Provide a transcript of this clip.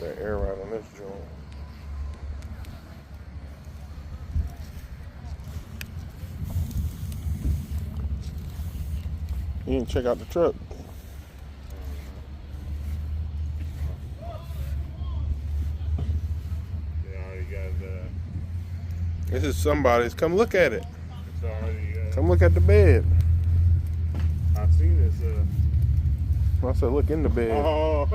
that air right on this joint. You didn't check out the truck. This is somebody's. Come look at it. It's already. Come look at the bed. I've seen this. I said, look in the bed. Oh.